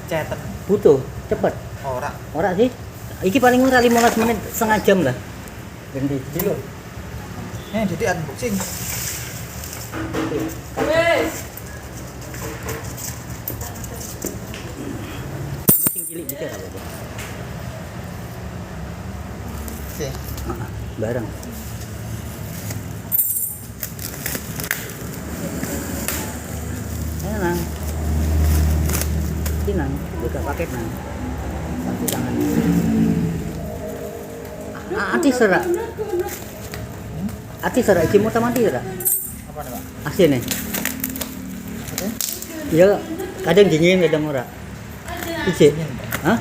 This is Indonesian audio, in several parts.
Ceten. Butuh, cepet. Ora. Ora sih. Iki paling murah 15 menit, setengah jam lah. Ganti dulu. Didik unboxing. Wes. Kucing cilik dikit apa tuh? Oke. Barang. Nang. Ini nang, buka paket nang. Pasti tangan. Ati serak. Ati serak iki mau mati serak. Apa nih, Pak? Asine. Oke. Ya kadang dingin kadang ora. Ije. Dingin, Pak. Hah?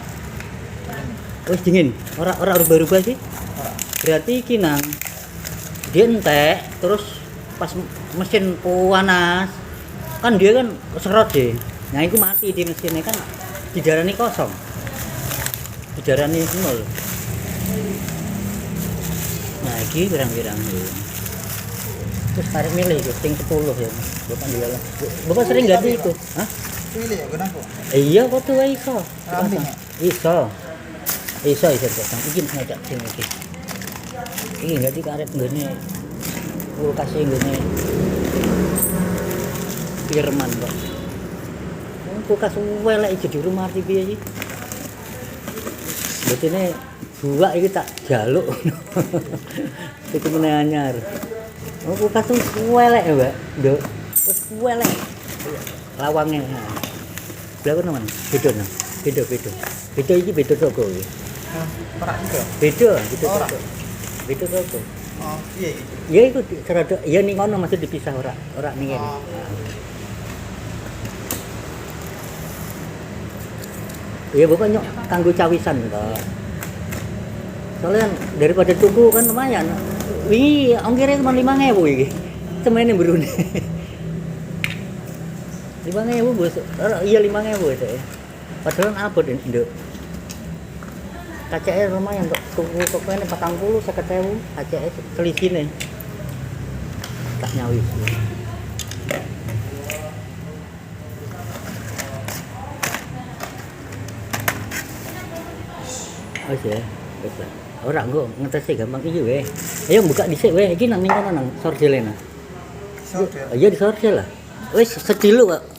Wis dingin. Ora rubah-rubah sih. Ora. Berarti iki nang. Dia entek terus pas mesin panas kan dia kan serot deh. Nah itu mati di mesinnya kan didarani kosong. Didarani nol. Nah iki pirang-pirang. Terus tarik milih itu ting 10 ya. Bapak dia lah. Bapak sering ganti itu. Hah? Pilih ya, kenapa? Iya kok tuh iso. Ramping ya? Iso. Iso dipasang. Iki ngajak sing iki. Iki enggak dikaret nggone kulkas e nggone Firman kok. Kulkas welek iki di rumah arti piye iki? Betine buak iki tak jaluk. Iki meneh anyar. Oh kulkas welek ya, Mbak. Nduk. Wis welek. Lawangnya. Lah kono man. Beda nang. Beda. Beda iki beda toko iki. Ora juga. Beda Ora. toko. Beda toko. Oh, iya gitu. Ya iku serada ya ning kono maksud dipisah ora ning kene. Oh. Ya pokoknya kanggo cawisan kok. Soalnya daripada tuku kan lumayan. Wingi ongkirnya cuma 5.000 iki. Temene mbrune. 5.000 bos. Iya 5.000 itu ya. Padahal abot nduk. KCE lumayan kok. Tuku kok kene 40 50.000 KCE selisihne. Tak nyawis. Oh iya, wis lah. Ora engko ngetesi gampang iki weh. Ayo buka dhisik weh, iki nang ning kono nang sordel nang. Sordel. Iya di sordel lah. Wis sedilo kok.